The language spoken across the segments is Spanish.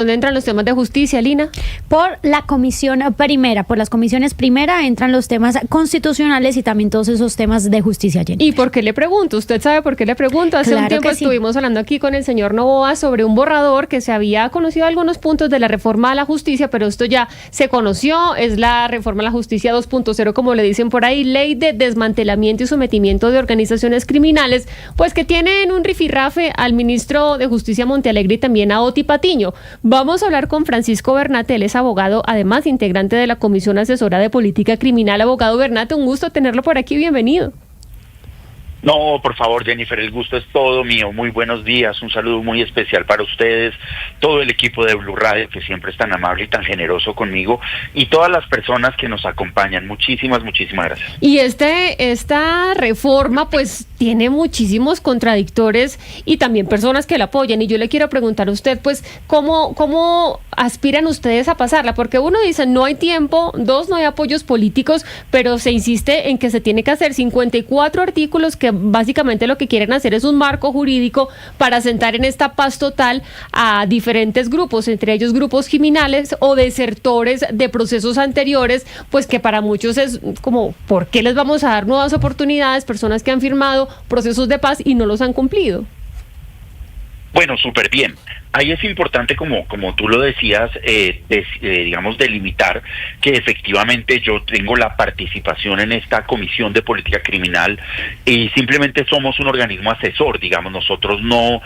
¿Dónde entran los temas de justicia, Lina? Por la comisión primera, por las comisiones primera entran los temas constitucionales y también todos esos temas de justicia, Jenny. ¿Y por qué le pregunto? ¿Usted sabe por qué le pregunto? Hace un tiempo estuvimos hablando aquí con el señor Novoa sobre un borrador que se había conocido algunos puntos de la reforma a la justicia, pero esto ya se conoció, es la reforma a la justicia 2.0, como le dicen por ahí, ley de desmantelamiento y sometimiento de organizaciones criminales, pues que tiene en un rifirrafe al ministro de Justicia Montealegre y también a Oti Patiño. Vamos a hablar con Francisco Bernate, él es abogado, además integrante de la Comisión Asesora de Política Criminal. Abogado Bernate, un gusto tenerlo por aquí, bienvenido. No, por favor, Jennifer, el gusto es todo mío. Muy buenos días, un saludo muy especial para ustedes, todo el equipo de Blue Radio, que siempre es tan amable y tan generoso conmigo, y todas las personas que nos acompañan. Muchísimas gracias. Y esta reforma, pues, tiene muchísimos contradictores y también personas que la apoyan. Y yo le quiero preguntar a usted, pues, ¿cómo aspiran ustedes a pasarla? Porque uno dice, no hay tiempo, dos, no hay apoyos políticos, pero se insiste en que se tiene que hacer 54 artículos que básicamente lo que quieren hacer es un marco jurídico para sentar en esta paz total a diferentes grupos, entre ellos grupos criminales o desertores de procesos anteriores, pues que para muchos es como, ¿por qué les vamos a dar nuevas oportunidades? Personas que han firmado procesos de paz y no los han cumplido. Bueno, súper bien. Ahí es importante, como tú lo decías, digamos, delimitar que efectivamente yo tengo la participación en esta Comisión de Política Criminal y simplemente somos un organismo asesor, digamos, nosotros no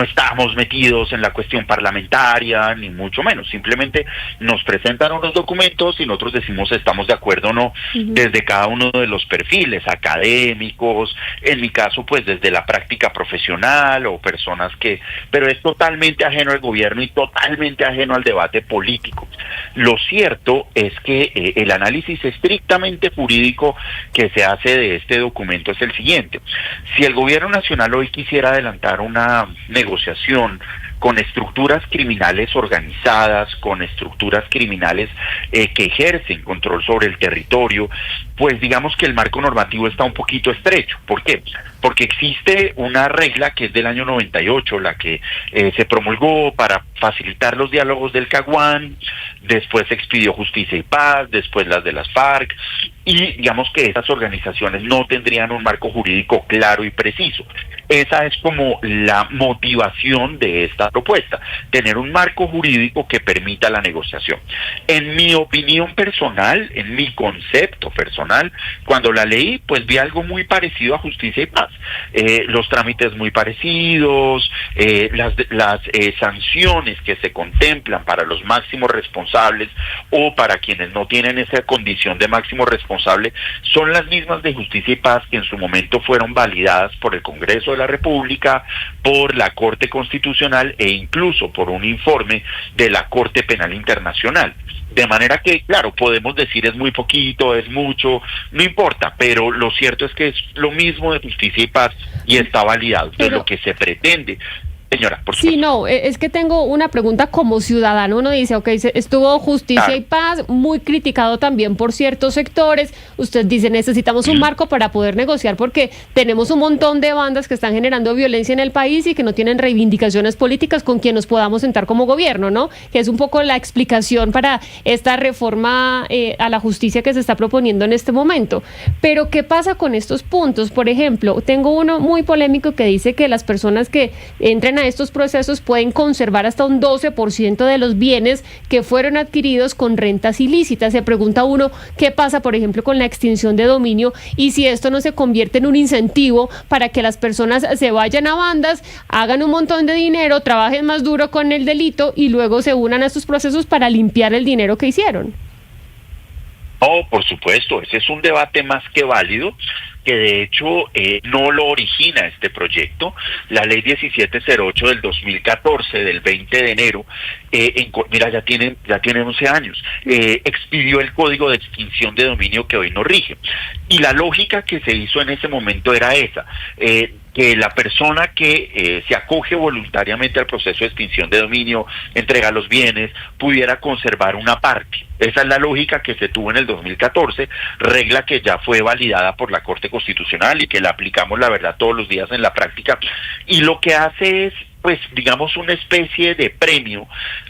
estamos metidos en la cuestión parlamentaria, ni mucho menos, simplemente nos presentan unos documentos y nosotros decimos estamos de acuerdo o no, desde cada uno de los perfiles académicos, en mi caso, pues desde la práctica profesional o personas pero es totalmente ajeno al gobierno y totalmente ajeno al debate político. Lo cierto es que el análisis estrictamente jurídico que se hace de este documento es el siguiente. Si el gobierno nacional hoy quisiera adelantar una negociación con estructuras criminales organizadas, con estructuras criminales que ejercen control sobre el territorio, pues digamos que el marco normativo está un poquito estrecho. ¿Por qué? Porque existe una regla que es del año 98, la que se promulgó para facilitar los diálogos del Caguán, después se expidió Justicia y Paz, después las de las FARC, y digamos que esas organizaciones no tendrían un marco jurídico claro y preciso. Esa es como la motivación de esta propuesta, tener un marco jurídico que permita la negociación. En mi opinión personal, en mi concepto personal, cuando la leí, pues vi algo muy parecido a Justicia y Paz. Los trámites muy parecidos, las sanciones que se contemplan para los máximos responsables o para quienes no tienen esa condición de máximo responsable son las mismas de Justicia y Paz que en su momento fueron validadas por el Congreso de la República, por la Corte Constitucional e incluso por un informe de la Corte Penal Internacional. De manera que, claro, podemos decir es muy poquito, es mucho, no importa, pero lo cierto es que es lo mismo de Justicia y Paz y está validado. Entonces, lo que se pretende... Señora, por supuesto. Sí, no, es que tengo una pregunta como ciudadano. Uno dice, ok, estuvo Justicia y Paz, muy criticado también por ciertos sectores. Usted dice, necesitamos un marco para poder negociar porque tenemos un montón de bandas que están generando violencia en el país y que no tienen reivindicaciones políticas con quien nos podamos sentar como gobierno, ¿no? Que es un poco la explicación para esta reforma a la justicia que se está proponiendo en este momento. Pero, ¿qué pasa con estos puntos? Por ejemplo, tengo uno muy polémico que dice que las personas que entren a estos procesos pueden conservar hasta un 12% de los bienes que fueron adquiridos con rentas ilícitas. Se pregunta uno, ¿qué pasa, por ejemplo, con la extinción de dominio? Y si esto no se convierte en un incentivo para que las personas se vayan a bandas, hagan un montón de dinero, trabajen más duro con el delito y luego se unan a estos procesos para limpiar el dinero que hicieron. Oh, por supuesto, ese es un debate más que válido, que de hecho no lo origina este proyecto. La ley 1708 del 2014, del 20 de enero, mira, ya tiene 11 años, expidió el Código de Extinción de Dominio que hoy nos rige. Y la lógica que se hizo en ese momento era esa, que la persona que se acoge voluntariamente al proceso de extinción de dominio, entrega los bienes, pudiera conservar una parte. Esa es la lógica que se tuvo en el 2014, regla que ya fue validada por la Corte Constitucional y que la aplicamos, la verdad, todos los días en la práctica. Y lo que hace es pues digamos una especie de premio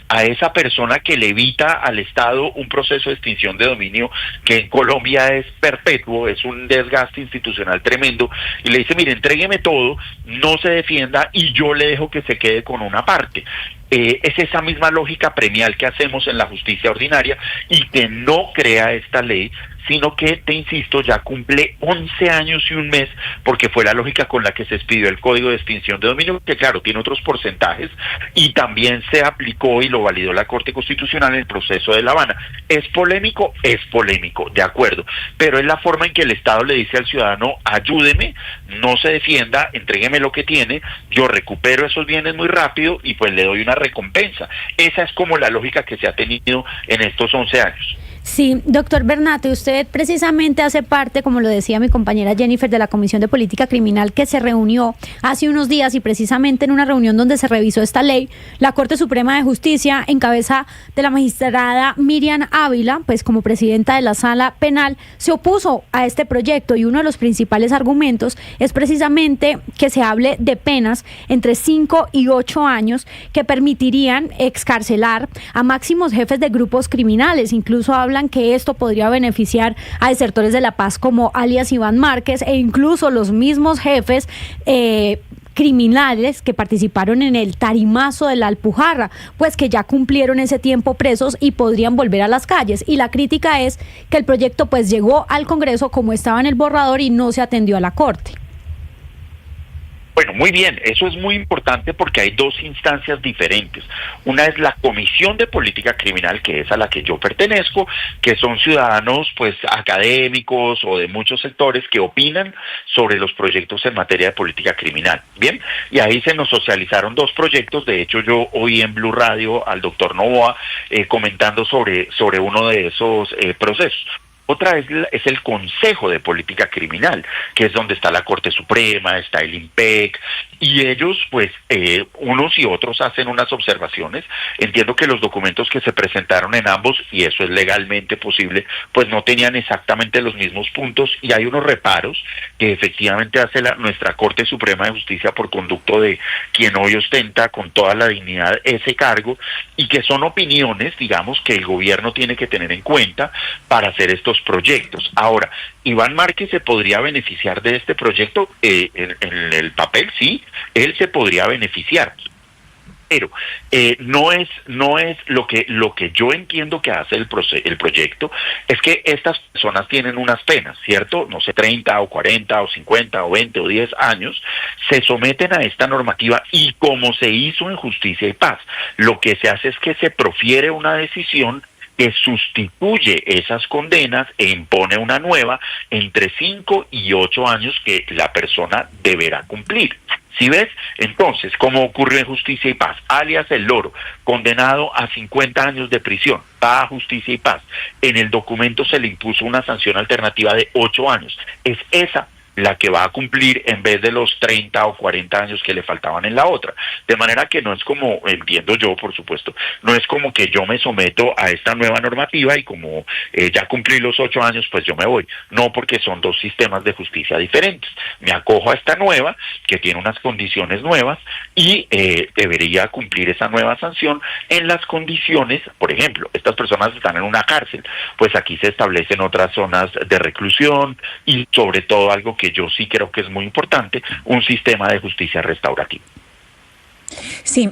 a esa persona que le evita al Estado un proceso de extinción de dominio que en Colombia es perpetuo, es un desgaste institucional tremendo, y le dice, mire, entrégueme todo, no se defienda y yo le dejo que se quede con una parte. Es esa misma lógica premial que hacemos en la justicia ordinaria y que no crea esta ley, sino que, te insisto, ya cumple 11 años y un mes, porque fue la lógica con la que se expidió el Código de Extinción de Dominio, que claro, tiene otros porcentajes, y también se aplicó y lo validó la Corte Constitucional en el proceso de La Habana. ¿Es polémico? Es polémico, de acuerdo, pero es la forma en que el Estado le dice al ciudadano, ayúdeme, no se defienda, entrégueme lo que tiene, yo recupero esos bienes muy rápido y pues le doy una recompensa. Esa es como la lógica que se ha tenido en estos 11 años. Sí, doctor Bernate, usted precisamente hace parte, como lo decía mi compañera Jennifer, de la Comisión de Política Criminal que se reunió hace unos días, y precisamente en una reunión donde se revisó esta ley, la Corte Suprema de Justicia, en cabeza de la magistrada Miriam Ávila, pues como presidenta de la Sala Penal, se opuso a este proyecto, y uno de los principales argumentos es precisamente que se hable de penas entre 5 y 8 años que permitirían excarcelar a máximos jefes de grupos criminales. Incluso hablan que esto podría beneficiar a desertores de la paz como alias Iván Márquez, e incluso los mismos jefes criminales que participaron en el tarimazo de la Alpujarra, pues que ya cumplieron ese tiempo presos y podrían volver a las calles. Y la crítica es que el proyecto pues llegó al Congreso como estaba en el borrador y no se atendió a la Corte. Bueno, muy bien, eso es muy importante porque hay dos instancias diferentes. Una es la Comisión de Política Criminal, que es a la que yo pertenezco, que son ciudadanos pues académicos o de muchos sectores que opinan sobre los proyectos en materia de política criminal. Bien, y ahí se nos socializaron dos proyectos. De hecho, yo oí en Blue Radio al doctor Novoa comentando sobre uno de esos procesos. Otra es el Consejo de Política Criminal, que es donde está la Corte Suprema, está el IMPEC, y ellos, pues, unos y otros hacen unas observaciones. Entiendo que los documentos que se presentaron en ambos, y eso es legalmente posible, pues no tenían exactamente los mismos puntos, y hay unos reparos que efectivamente hace nuestra Corte Suprema de Justicia por conducto de quien hoy ostenta con toda la dignidad ese cargo, y que son opiniones, digamos, que el gobierno tiene que tener en cuenta para hacer estos proyectos. Ahora, Iván Márquez se podría beneficiar de este proyecto, en el papel sí, él se podría beneficiar, pero no es lo que yo entiendo que hace el proyecto, es que estas personas tienen unas penas, ¿cierto? No sé, 30 o 40 o 50 o 20 o 10 años, se someten a esta normativa y como se hizo en Justicia y Paz, lo que se hace es que se profiere una decisión que sustituye esas condenas e impone una nueva entre 5 y 8 años que la persona deberá cumplir. ¿Sí ves? Entonces, como ocurrió en Justicia y Paz, alias El Loro, condenado a 50 años de prisión, va a Justicia y Paz. En el documento se le impuso una sanción alternativa de 8 años. Es esa la que va a cumplir en vez de los 30 o 40 años que le faltaban en la otra. De manera que no es como, entiendo yo, por supuesto, no es como que yo me someto a esta nueva normativa y como ya cumplí los 8 años, pues yo me voy. No, porque son dos sistemas de justicia diferentes. Me acojo a esta nueva, que tiene unas condiciones nuevas, y debería cumplir esa nueva sanción en las condiciones, por ejemplo, estas personas están en una cárcel, pues aquí se establecen otras zonas de reclusión y sobre todo algo que yo sí creo que es muy importante, un sistema de justicia restaurativa. Sí,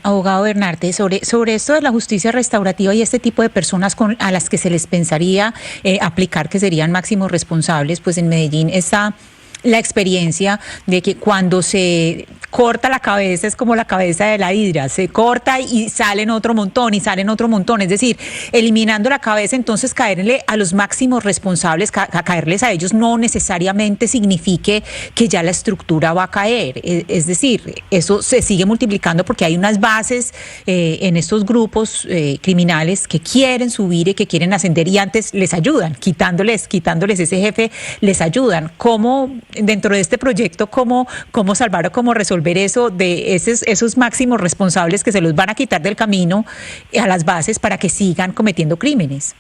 abogado Bernate, sobre esto de la justicia restaurativa y este tipo de personas a las que se les pensaría aplicar, que serían máximos responsables, pues en Medellín está la experiencia de que cuando se corta la cabeza es como la cabeza de la hidra, se corta y salen otro montón y salen otro montón, es decir, eliminando la cabeza, entonces caerle a los máximos responsables, caerles a ellos no necesariamente signifique que ya la estructura va a caer, es decir, eso se sigue multiplicando porque hay unas bases en estos grupos criminales que quieren subir y que quieren ascender y antes les ayudan, quitándoles ese jefe, les ayudan. ¿Cómo dentro de este proyecto, cómo salvar o cómo resolver eso de esos máximos responsables que se los van a quitar del camino a las bases para que sigan cometiendo crímenes?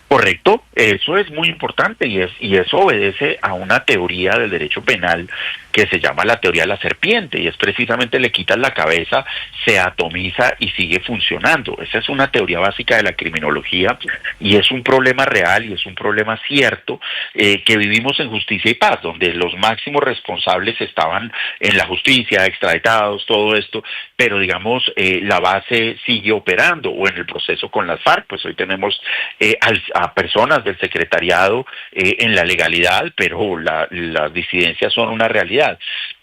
Correcto, eso es muy importante y eso obedece a una teoría del derecho penal que se llama la teoría de la serpiente, y es precisamente le quitas la cabeza, se atomiza y sigue funcionando. Esa es una teoría básica de la criminología, y es un problema real y es un problema cierto que vivimos en Justicia y Paz, donde los máximos responsables estaban en la justicia, extraditados, todo esto, pero digamos la base sigue operando, o en el proceso con las FARC, pues hoy tenemos a personas del secretariado en la legalidad, pero las disidencias son una realidad.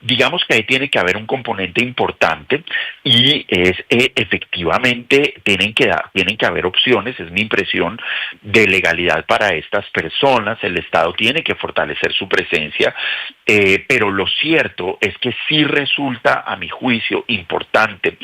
Digamos que ahí tiene que haber un componente importante, y es efectivamente tienen que haber opciones, es mi impresión, de legalidad para estas personas. El Estado tiene que fortalecer su presencia, pero lo cierto es que sí resulta, a mi juicio, importante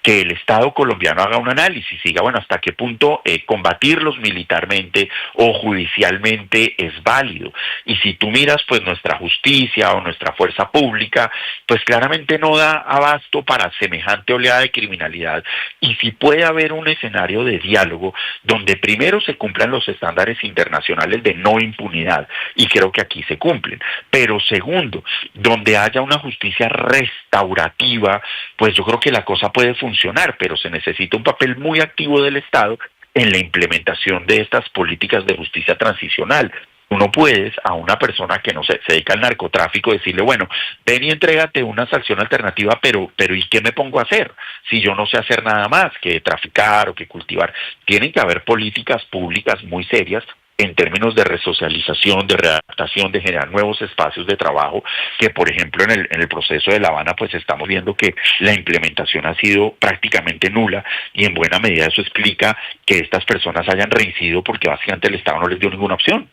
que el Estado colombiano haga un análisis y diga, bueno, hasta qué punto combatirlos militarmente o judicialmente es válido. Y si tú miras pues nuestra justicia o nuestra fuerza pública, pues claramente no da abasto para semejante oleada de criminalidad, y si puede haber un escenario de diálogo donde primero se cumplan los estándares internacionales de no impunidad, y creo que aquí se cumplen, pero segundo, donde haya una justicia restaurativa, pues yo creo que la cosa puede funcionar, pero se necesita un papel muy activo del Estado en la implementación de estas políticas de justicia transicional. Tú no puedes a una persona que no se dedica al narcotráfico decirle, bueno, ven y entrégate una sanción alternativa, pero ¿y qué me pongo a hacer? Si yo no sé hacer nada más que traficar o que cultivar. Tienen que haber políticas públicas muy serias en términos de resocialización, de readaptación, de generar nuevos espacios de trabajo, que por ejemplo en el proceso de La Habana pues estamos viendo que la implementación ha sido prácticamente nula, y en buena medida eso explica que estas personas hayan reincidido, porque básicamente el Estado no les dio ninguna opción.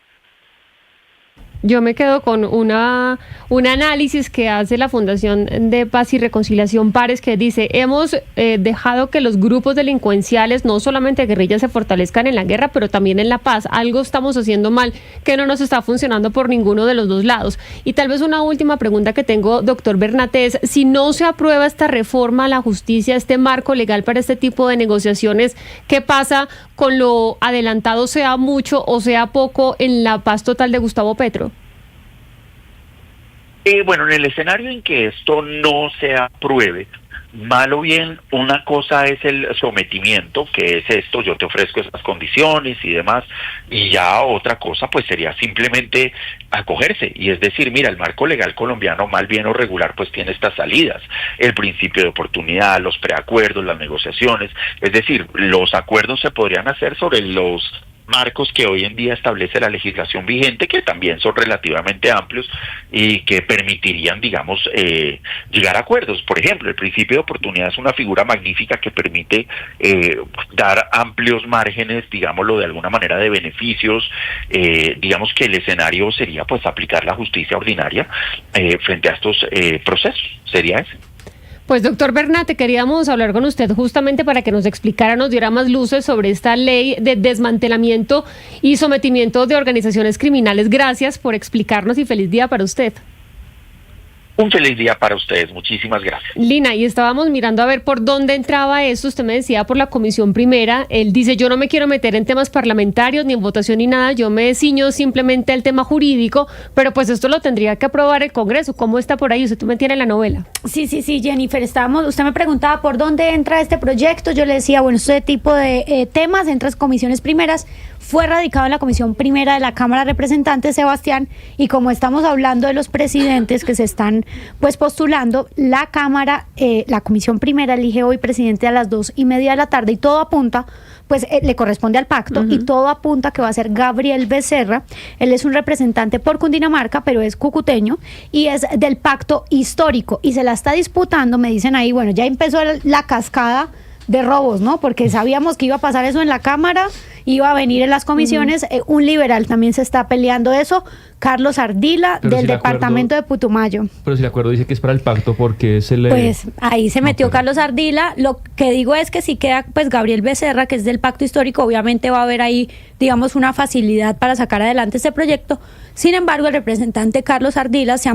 Yo me quedo con un análisis que hace la Fundación de Paz y Reconciliación Pares, que dice, hemos dejado que los grupos delincuenciales, no solamente guerrillas, se fortalezcan en la guerra, pero también en la paz. Algo estamos haciendo mal, que no nos está funcionando por ninguno de los dos lados. Y tal vez una última pregunta que tengo, doctor Bernatés, si no se aprueba esta reforma a la justicia, este marco legal para este tipo de negociaciones, ¿qué pasa con lo adelantado, sea mucho o sea poco, en la paz total de Gustavo Petro? Bueno, en el escenario en que esto no se apruebe, mal o bien, una cosa es el sometimiento, que es esto, yo te ofrezco esas condiciones y demás, y ya otra cosa pues sería simplemente acogerse, y es decir, mira, el marco legal colombiano, mal bien o regular, pues tiene estas salidas, el principio de oportunidad, los preacuerdos, las negociaciones, es decir, los acuerdos se podrían hacer sobre los marcos que hoy en día establece la legislación vigente, que también son relativamente amplios y que permitirían, digamos, llegar a acuerdos. Por ejemplo, el principio de oportunidad es una figura magnífica que permite dar amplios márgenes, digámoslo de alguna manera, de beneficios. Digamos que el escenario sería pues aplicar la justicia ordinaria frente a estos procesos, sería ese. Pues doctor Bernate, queríamos hablar con usted justamente para que nos explicara, nos diera más luces sobre esta ley de desmantelamiento y sometimiento de organizaciones criminales. Gracias por explicarnos y feliz día para usted. Un feliz día para ustedes, muchísimas gracias. Lina, y estábamos mirando a ver por dónde entraba esto, usted me decía por la Comisión Primera, él dice yo no me quiero meter en temas parlamentarios ni en votación ni nada, yo me ciño simplemente al tema jurídico, pero pues esto lo tendría que aprobar el Congreso. ¿Cómo está por ahí? Usted me tiene la novela. Sí, Jennifer, usted me preguntaba por dónde entra este proyecto, yo le decía, bueno, este tipo de temas entra en comisiones primeras, fue radicado en la Comisión Primera de la Cámara de Representantes, Sebastián, y como estamos hablando de los presidentes que se están pues postulando, la Cámara, la Comisión Primera elige hoy presidente a las 2:30 de la tarde, y todo apunta, pues le corresponde al pacto, y todo apunta que va a ser Gabriel Becerra. Él es un representante por Cundinamarca, pero es cucuteño, y es del pacto histórico, y se la está disputando, me dicen ahí, bueno, ya empezó la cascada de robos, ¿no? Porque sabíamos que iba a pasar eso en la Cámara, iba a venir en las comisiones, un liberal también se está peleando eso, Carlos Ardila, pero del departamento de Putumayo. Pero si el acuerdo dice que es para el pacto, porque se le... Pues ahí se metió Carlos Ardila. Lo que digo es que si queda pues Gabriel Becerra, que es del pacto histórico, obviamente va a haber ahí, digamos, una facilidad para sacar adelante este proyecto. Sin embargo, el representante Carlos Ardila se ha